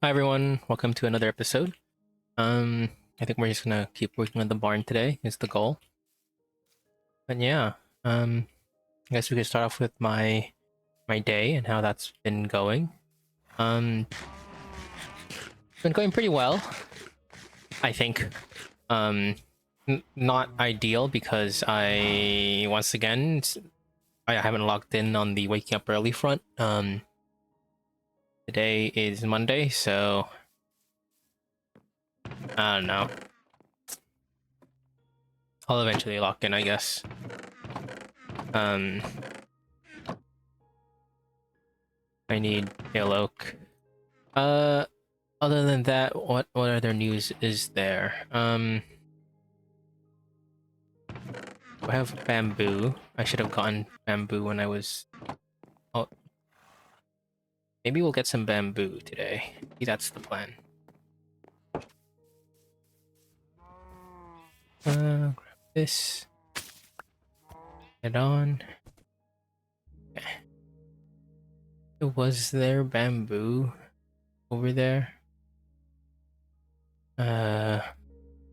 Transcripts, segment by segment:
Hi everyone, welcome to another episode. I think we're just gonna keep working on the barn today is the goal. But yeah, I guess we could start off with my day and how that's been going. It's been going pretty well, I think. Um, Not ideal because once again I haven't logged in on the waking up early front. Today is Monday, so I don't know. I'll eventually log in, I guess. Um, I need pale oak. Uh, Other than that, what other news is there? I have bamboo. I should have gotten bamboo when I was. Oh, maybe we'll get some bamboo today. Maybe that's the plan. Grab this. Head on. Okay. Was there bamboo over there? Uh,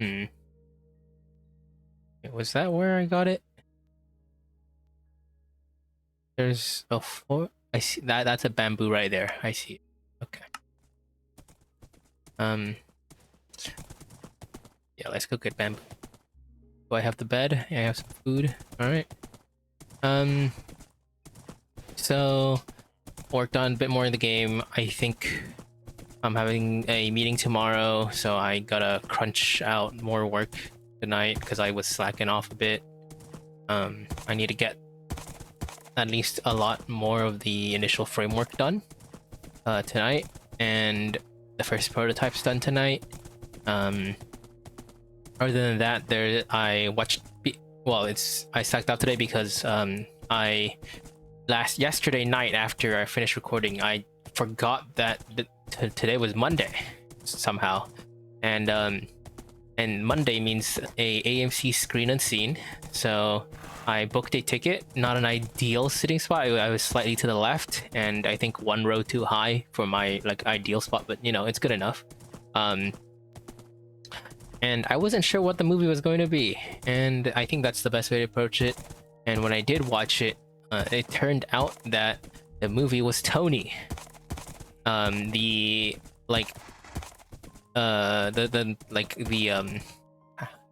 hmm. Was that where I got it? There's a four. I see that. That's a bamboo right there. I see it. Okay. Um. Yeah, let's go get bamboo. Do I have the bed? Yeah, I have some food. All right. Um. So worked on a bit more in the game. I think I'm having a meeting tomorrow, so I gotta crunch out more work tonight because I was slacking off a bit. I need to get at least a lot more of the initial framework done tonight, and the first prototype's done tonight. Other than that, I watched. Well, I slacked out today because I yesterday night after I finished recording, I forgot that today was Monday somehow, and Monday means a AMC screen unseen. So I booked a ticket, not an ideal sitting spot. I was slightly to the left, and I think one row too high for my like ideal spot, but you know it's good enough. And I wasn't sure what the movie was going to be, and I think that's the best way to approach it. And when I did watch it, it turned out that the movie was Tony. The like the like the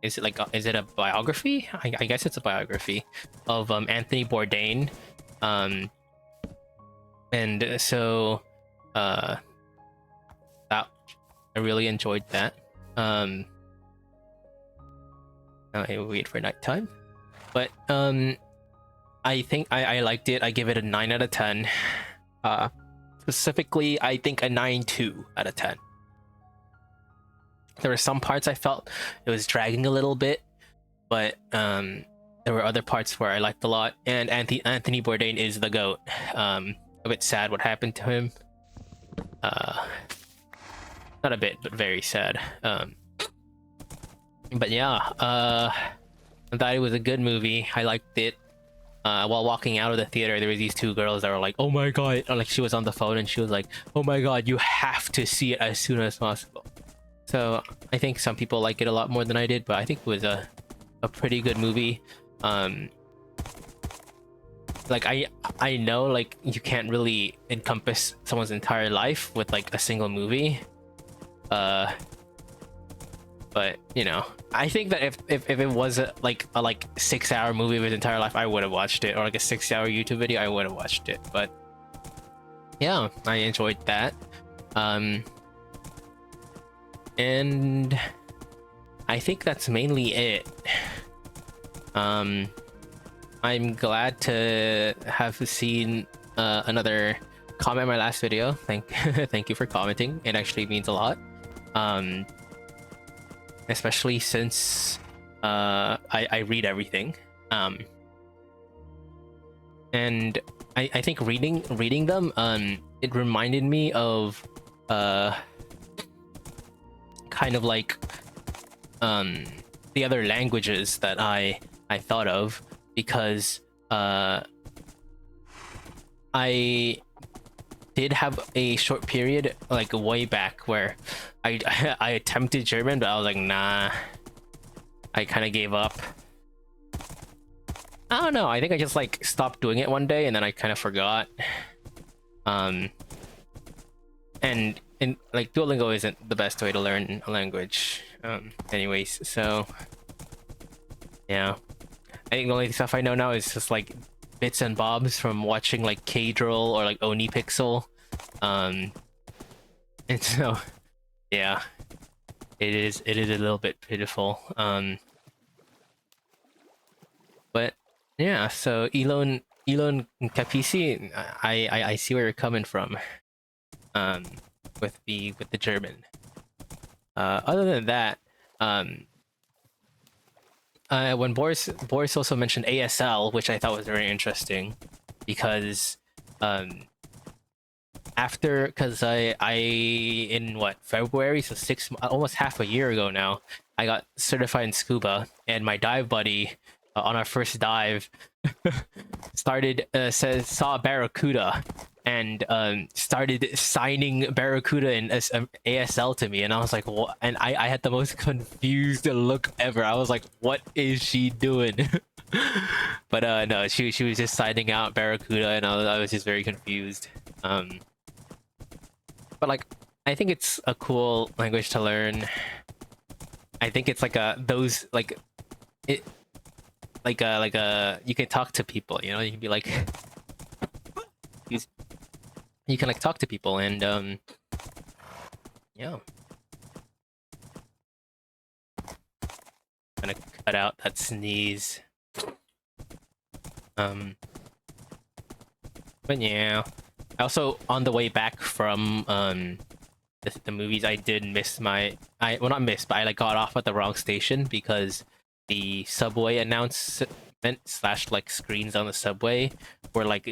is it a biography? I guess it's a biography of Anthony Bourdain. Um, and so that I really enjoyed that. I wait for nighttime, but I think I liked it. I give it a 9 out of 10. Specifically, I think a 9.2 out of 10. There were some parts I felt it was dragging a little bit, but there were other parts where I liked a lot. And Anthony Bourdain is the GOAT. A bit sad what happened to him. Not a bit, but very sad. But yeah, I thought it was a good movie. I liked it. While walking out of the theater, there was these two girls that were like, "Oh my god!" Or like she was on the phone and she was like, "Oh my god, you have to see it as soon as possible." So I think some people like it a lot more than I did, but I think it was a pretty good movie. Like I know like you can't really encompass someone's entire life with like a single movie. But you know, I think that if it was a 6-hour movie of his entire life, I would have watched it, or like a 6-hour YouTube video, I would have watched it. But yeah, I enjoyed that. And I think that's mainly it. I'm glad to have seen another comment in my last video. Thank you for commenting. It actually means a lot. Especially since I read everything. And I think reading them, it reminded me of kind of like the other languages that I thought of, because I did have a short period, like way back, where I I attempted German, but I was like, nah. I kind of gave up. I don't know. I think I just like stopped doing it one day, and then I kind of forgot. Um, and like Duolingo isn't the best way to learn a language. Anyways, so yeah, I think the only stuff I know now is just like bits and bobs from watching like K-Drill or like OniPixel. Um, and so yeah, it is a little bit pitiful. But yeah, so Elon Capisi, I see where you're coming from. Um, with the German. Other than that, um, when Boris also mentioned ASL, which I thought was very interesting, because um, after because I in what February, so almost half a year ago now, I got certified in scuba, and my dive buddy on our first dive started saw a barracuda and started signing barracuda in ASL to me, and I was like, what? And I had the most confused look ever. I was like, what is she doing? But no, she was just signing out barracuda, and I was just very confused. But like, I think it's a cool language to learn. I think it's like a those like it like a you can talk to people, you know, you can be like you can like talk to people, and yeah, gonna cut out that sneeze. um but yeah, also on the way back from the movies, I did miss my well, not miss, but I like got off at the wrong station because the subway announcement slash like screens on the subway were like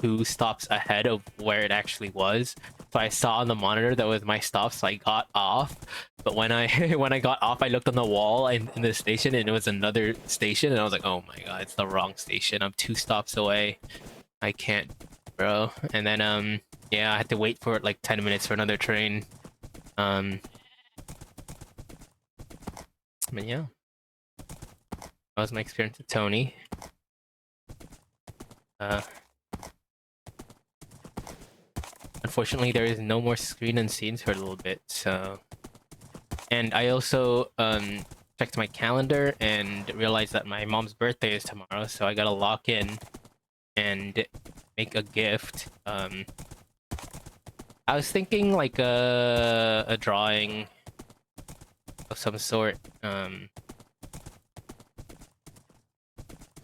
two stops ahead of where it actually was. So I saw on the monitor that was my stop, so I got off. But when I when I got off, I looked on the wall in the station, and it was another station, and I was like, "Oh my god, it's the wrong station. I'm 2 stops away. I can't, bro." And then yeah, I had to wait for like 10 minutes for another train. Um, but yeah, that was my experience with Tony. Uh, Unfortunately, there is no more screen and scenes for a little bit, so. And I also checked my calendar and realized that my mom's birthday is tomorrow, so I gotta lock in and make a gift. I was thinking like a drawing of some sort.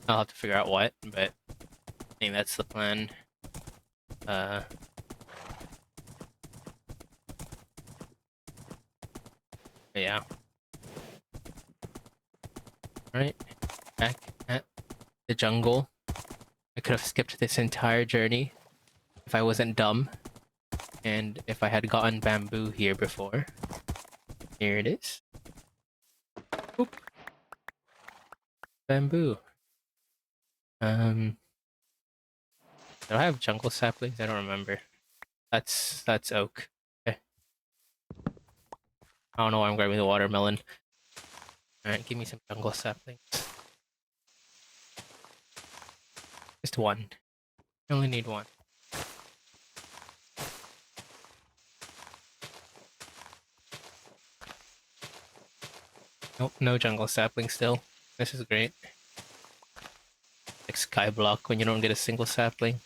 I'll have to figure out what, but I think that's the plan. Uh, yeah. All right, back at the jungle. I could have skipped this entire journey if I wasn't dumb, and if I had gotten bamboo here before. Here it is. Oop. Bamboo. Do I have jungle saplings? I don't remember. That's oak. Okay. I don't know why I'm grabbing the watermelon. Alright, give me some jungle saplings. Just one. I only need one. Nope, no jungle sapling still. This is great. Like Skyblock when you don't get a single sapling.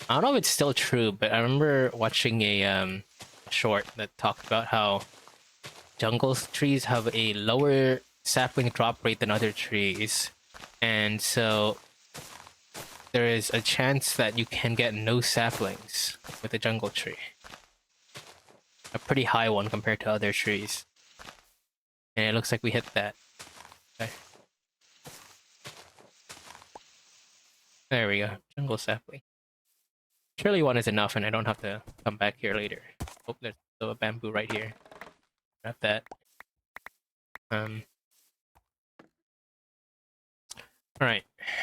I don't know if it's still true, but I remember watching a short that talked about how jungle trees have a lower sapling drop rate than other trees. And so there is a chance that you can get no saplings with a jungle tree. A pretty high one compared to other trees. And it looks like we hit that. Okay. There we go. Jungle sapling. Surely one is enough and I don't have to come back here later. Oh, there's still a bamboo right here. Grab that. Alright.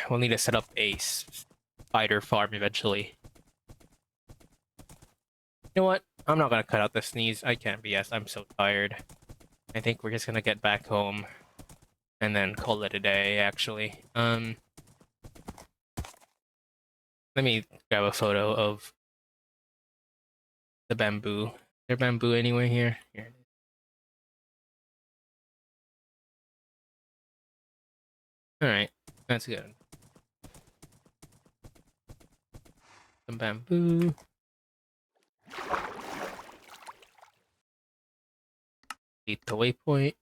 We'll need to set up a spider farm eventually. You know what? I'm not gonna cut out the sneeze. I can't BS. I'm so tired. I think we're just gonna get back home and then call it a day, actually. Let me grab a photo of the bamboo. Is there bamboo anywhere here? Here it is. Alright, that's good. Some bamboo. Lead the waypoint.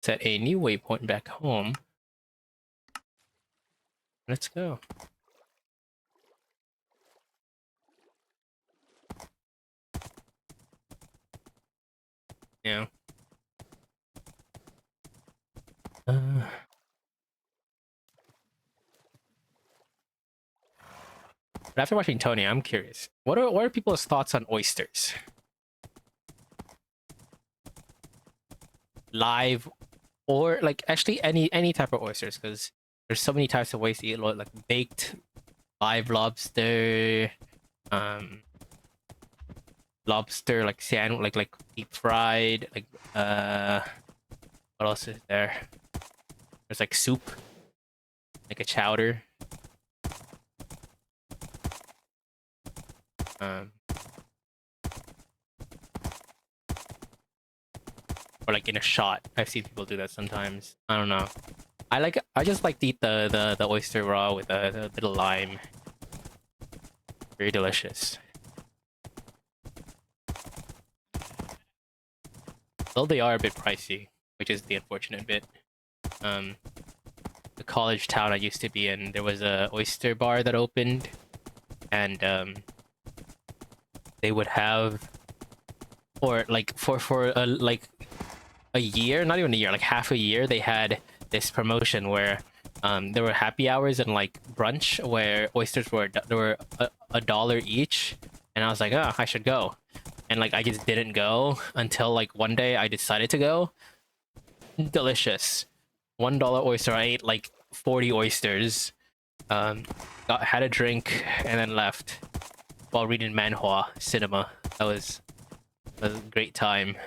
Set a new waypoint back home. Let's go. Yeah. But after watching Tony, I'm curious. What are people's thoughts on oysters? Live or like actually any type of oysters, because there's so many types of ways to eat, like baked, live lobster, um lobster like sandwich, like deep fried, like what else is there? There's like soup, like a chowder. Um or like in a shot. I've seen people do that sometimes. I don't know. I just like to eat the oyster raw with a little lime. Very delicious. Though they are a bit pricey, which is the unfortunate bit. The college town I used to be in, there was a oyster bar that opened, and they would have, or like for like a year, not even a year, like half a year, they had this promotion where there were happy hours and like brunch where oysters were a dollar each, and I was like, oh, I should go, and like I just didn't go until like one day I decided to go. Delicious. $1 oyster. I ate like 40 oysters. Had a drink and then left while reading manhwa cinema. That was a great time.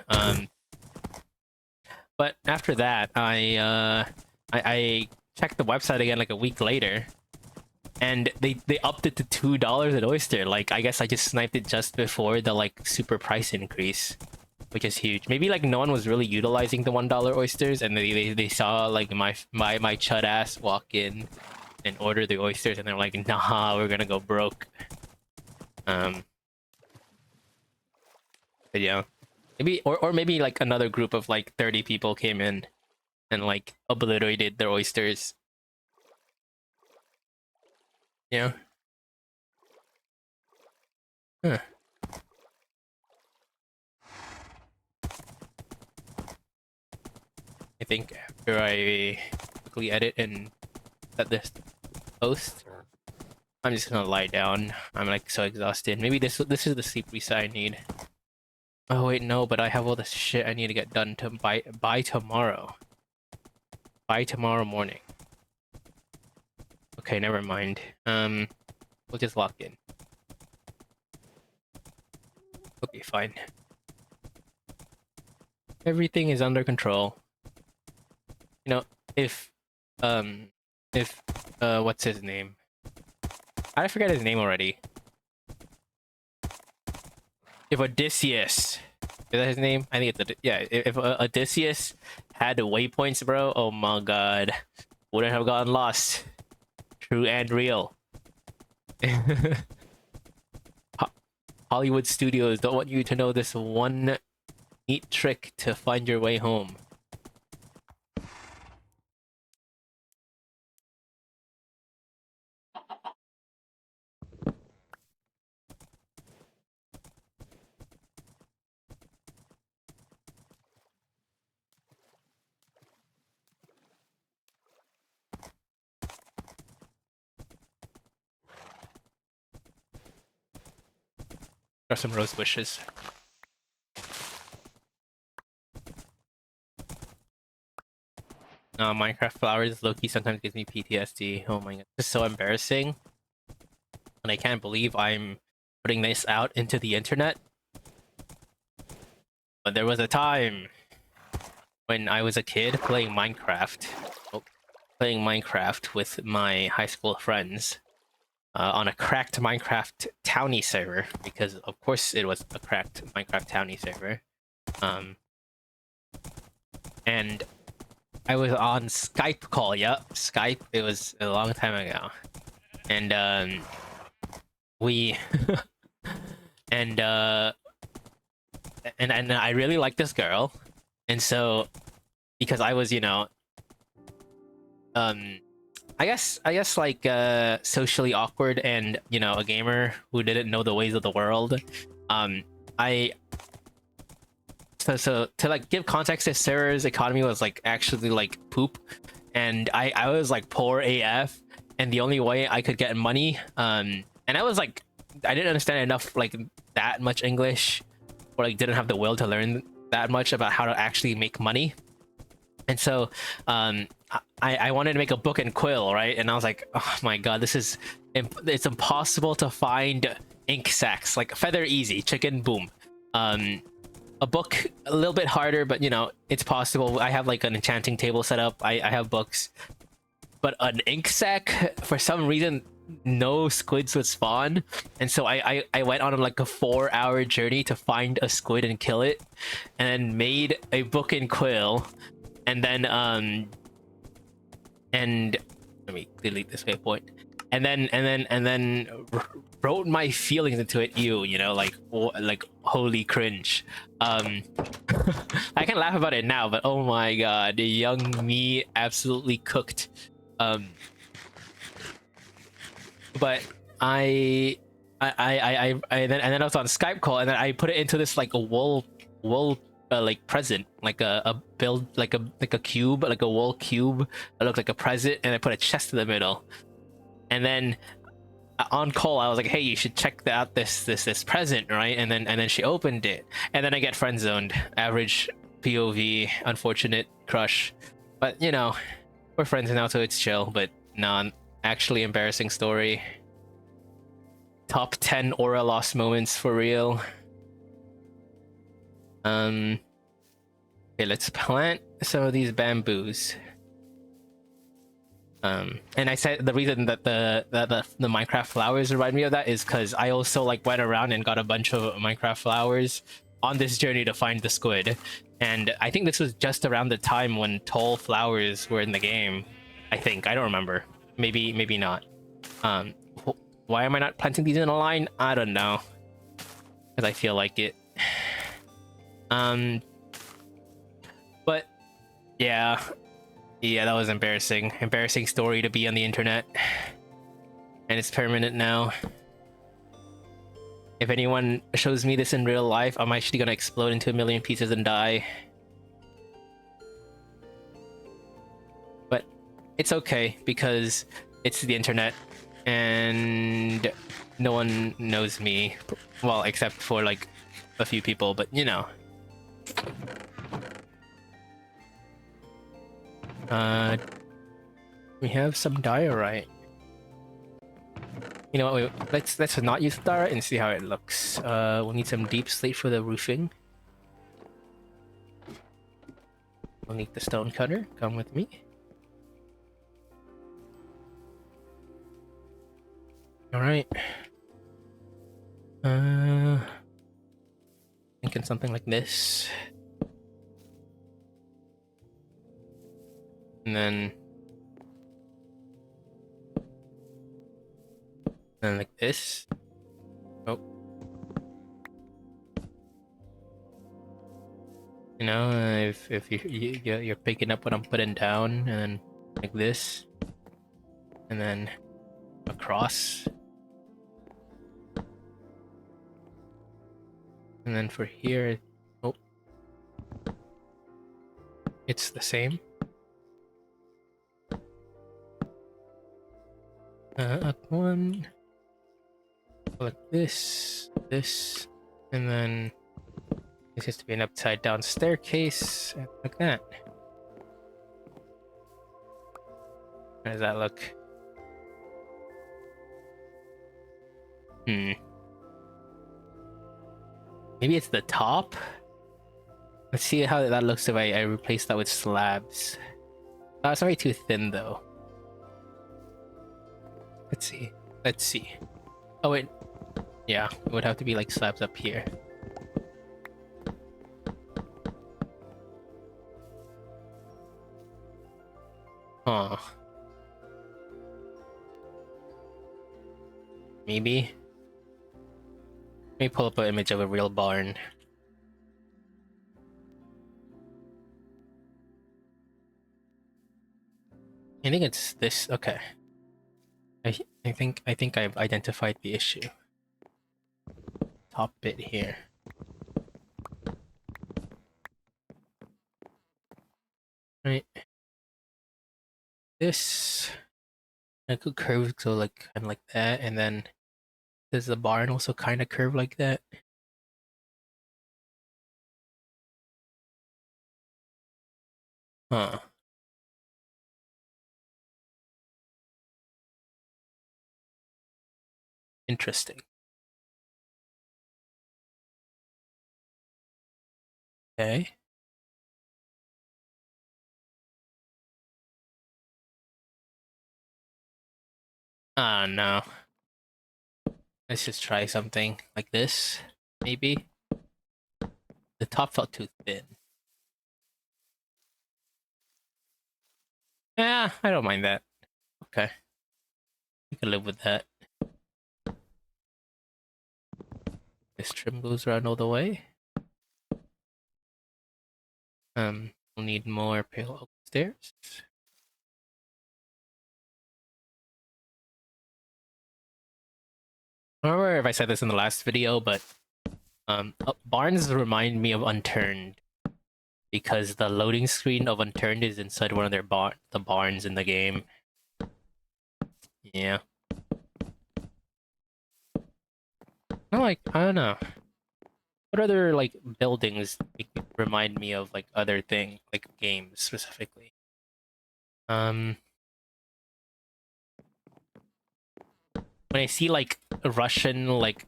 But after that, I checked the website again like a week later, and they upped it to $2 an oyster. Like I guess I just sniped it just before the like super price increase, which is huge. Maybe like no one was really utilizing the $1 oysters, and they saw like my chud ass walk in and order the oysters, and they're like, nah, we're gonna go broke. But yeah, maybe or maybe like another group of like 30 people came in and like obliterated their oysters. Yeah. Huh. I think after I quickly edit and set this post, I'm just gonna lie down. I'm like so exhausted. Maybe this is the sleep reset I need. Oh wait, no, but I have all this shit I need to get done to by tomorrow. By tomorrow morning. Okay, never mind. We'll just lock in. Okay, fine. Everything is under control. You know, if what's his name? I forget his name already. If Odysseus, is that his name? I think it's yeah. If Odysseus had waypoints, bro, oh my god, wouldn't have gotten lost. True and real. Hollywood studios don't want you to know this one neat trick to find your way home. Or some rose bushes. Minecraft flowers low-key sometimes gives me PTSD. Oh my god. It's so embarrassing. And I can't believe I'm putting this out into the internet. But there was a time when I was a kid playing Minecraft. Playing Minecraft with my high school friends on a cracked Minecraft Townie server, because of course it was a cracked Minecraft Townie server. And I was on Skype call. Yep, Skype. It was a long time ago, and we and and I really liked this girl, and so because I was, I guess like socially awkward and a gamer who didn't know the ways of the world. I so to like give context, this server's economy was like actually like poop, and I was like poor AF, and the only way I could get money, and I was like, I didn't understand enough like that much English, or like didn't have the will to learn that much about how to actually make money. And so I wanted to make a book and quill, right? And I was like, oh my god, it's impossible to find ink sacks. Like feather easy, chicken boom. A book a little bit harder, but it's possible. I have like an enchanting table set up. I have books, but an ink sac, for some reason no squids would spawn, and so I went on like a 4-hour journey to find a squid and kill it, and then made a book and quill, and then and let me delete this waypoint, and then wrote my feelings into it. Like holy cringe. I can laugh about it now, but oh my god, the young me absolutely cooked. But then I was on Skype call, and then I put it into this like a wool like present, like a build, like a cube, like a wool cube that looked like a present, and I put a chest in the middle. And then on call I was like, hey, you should check out this present, right? And then she opened it, and then I get friend zoned. Average POV, unfortunate crush, but we're friends now, so it's chill. But actually embarrassing story. Top 10 aura lost moments for real. Okay, let's plant some of these bamboos. And I said the reason that the Minecraft flowers remind me of that is because I also like went around and got a bunch of Minecraft flowers on this journey to find the squid. And I think this was just around the time when tall flowers were in the game. I think, I don't remember. Maybe not. Why am I not planting these in a line? I don't know. Because I feel like it. But yeah, that was embarrassing story to be on the internet, and it's permanent now. If anyone shows me this in real life, I'm actually gonna explode into a million pieces and die. But it's okay, because it's the internet and no one knows me, well, except for like a few people, but we have some diorite. You know what? Let's not use diorite and see how it looks. We'll need some deep slate for the roofing. We'll need the stone cutter. Come with me. All right. Thinking something like this. And then like this. Oh. If you're picking up what I'm putting down, and then like this, and then across, and then for here, oh, it's the same. Up one, like this, and then this has to be an upside down staircase, like that. How does that look? Maybe it's the top? Let's see how that looks if I replace that with slabs. It's already too thin though. Let's see. Let's see. Oh wait. Yeah, it would have to be like slabs up here. Huh. Maybe. Let me pull up an image of a real barn. I think it's this. Okay. I think I've identified the issue. Top bit here. Right. This I could curve so like kind of like that, and then does the barn also kind of curve like that? Huh. Interesting. Okay. Ah, no. Let's just try something like this. Maybe. The top felt too thin. Yeah, I don't mind that. Okay. We can live with that. This trim goes around all the way. We'll need more pale oak stairs. I don't remember if I said this in the last video, but barns remind me of Unturned because the loading screen of Unturned is inside one of their the barns in the game. Yeah. I don't know. What other like buildings remind me of like other thing like games specifically? When I see like Russian like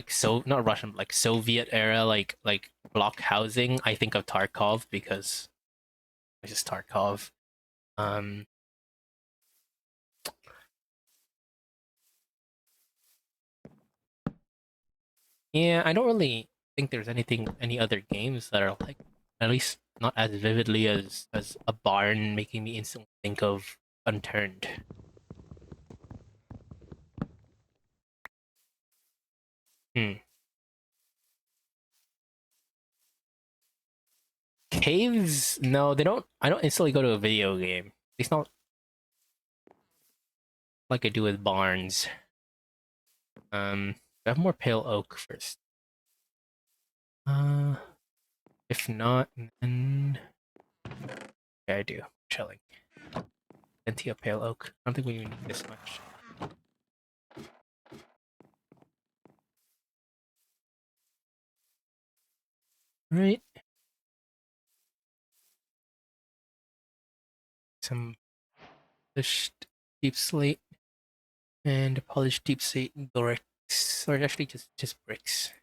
so not Russian like Soviet era like block housing, I think of Tarkov because it's just Tarkov. Um, yeah, I don't really think there's any other games that are like at least not as vividly as a barn making me instantly think of Unturned. Hmm. Caves? No, they don't. I don't instantly go to a video game. It's not like I do with barns. I have more pale oak first. Uh, if not, then yeah, I do. Chilling. Plenty of pale oak. I don't think we even need this much. Right. Some polished deep slate and polished deep slate bricks, or actually just bricks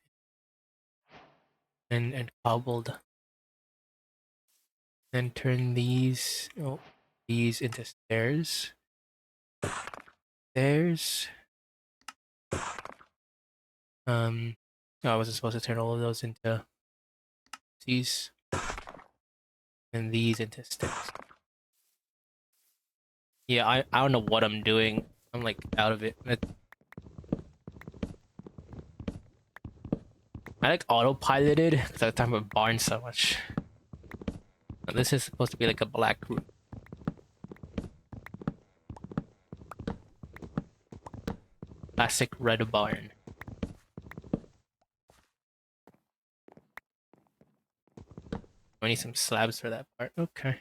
and cobbled. Then turn these into stairs. Stairs. Um, oh, I wasn't supposed to turn all of those into these, and these into stairs. Yeah, I don't know what I'm doing. I'm like out of it. I like autopiloted because I was talking about barn so much. This is supposed to be like a black room. Classic red barn. I need some slabs for that part. Okay.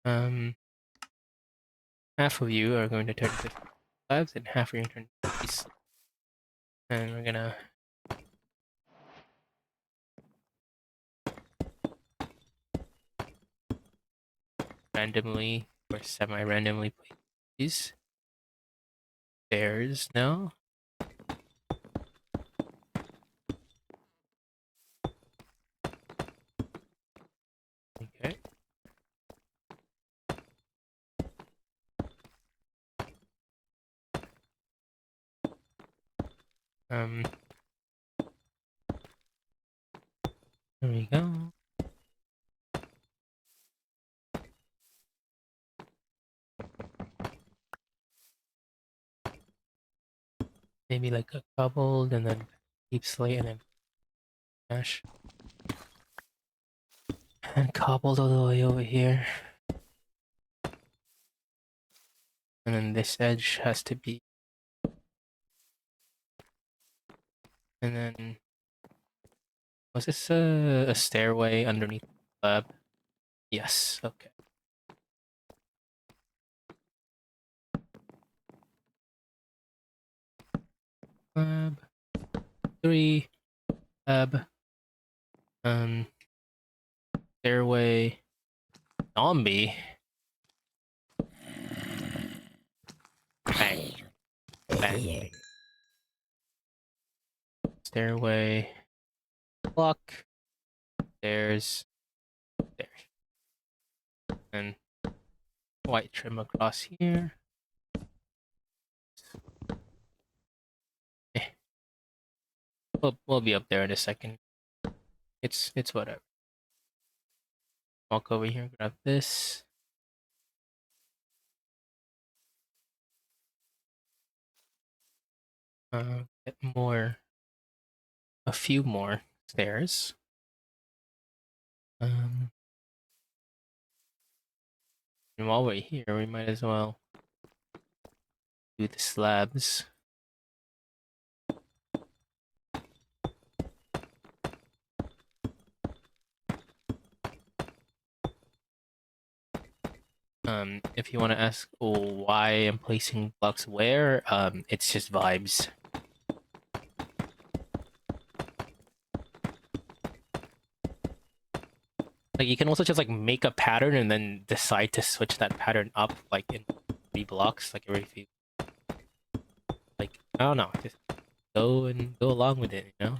Um, half of you are going to turn into slabs, and half are going to turn into pieces. And we're gonna randomly or semi-randomly place these stairs now. Okay. Um, there we go. Maybe like a cobbled and then deep slate and then ash. And cobbled all the way over here. And then this edge has to be. And then was this a stairway underneath the lab? Yes, okay. Lab 3, lab, stairway, zombie. Bang, bang. Stairway, block, stairs, stairs, and white trim across here. Eh, we'll be up there in a second. It's whatever. Walk over here, grab this. Get a few more stairs. And while we're here, we might as well do the slabs. If you want to ask why I'm placing blocks where, it's just vibes. Like you can also just like make a pattern and then decide to switch that pattern up like in 3 blocks, like every few. Like I don't know, just go along with it, you know.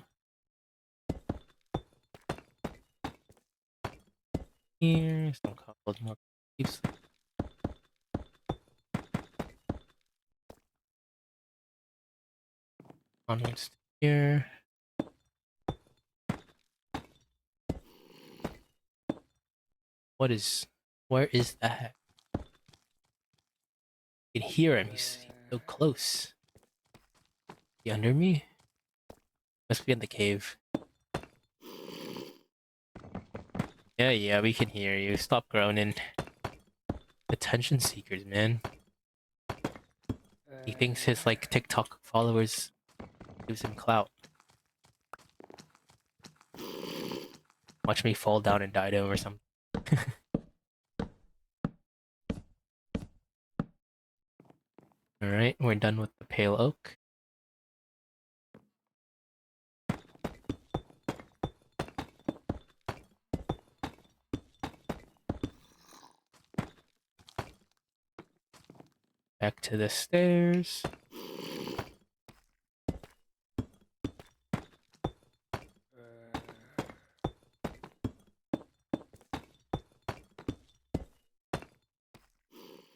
Here, some cobbled more leaves. Onwards to here. Where is that? You can hear him. He's so close. He under me? Must be in the cave. Yeah, we can hear you. Stop groaning. Attention seekers, man. He thinks his like TikTok followers gives him clout. Watch me fall down and die to him or something. Alright, we're done with the pale oak. Back to the stairs.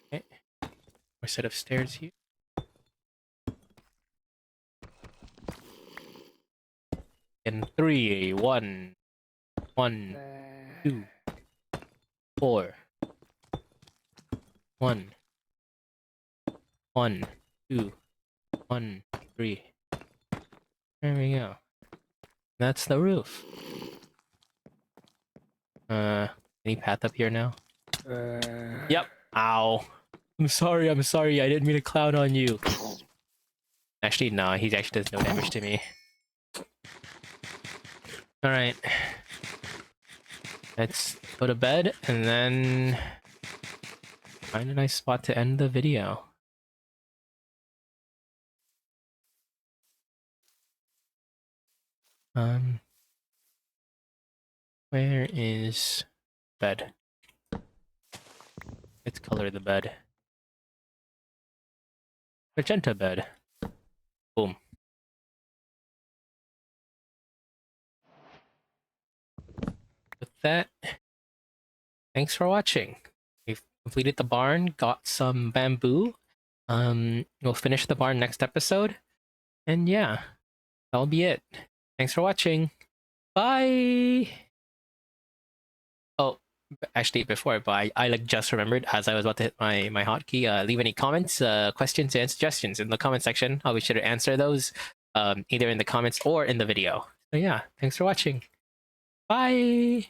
Okay. More set of stairs here. In 3, 1, 1, 2, 4. 1, 1, 2, 1, 3. There we go. That's the roof. Any path up here now? Yep. Ow. I'm sorry, I didn't mean to clown on you. Actually, no, he actually does no damage to me. Alright. Let's go to bed and then find a nice spot to end the video. Where is bed? Let's color the bed. Magenta bed. Boom. With that, thanks for watching. We've completed the barn, got some bamboo. We'll finish the barn next episode. And yeah, that'll be it. Thanks for watching. Bye! Oh, actually, before, but I like just remembered as I was about to hit my hotkey. Leave any comments, questions, and suggestions in the comment section. I'll be sure to answer those, either in the comments or in the video. So yeah, thanks for watching. Bye!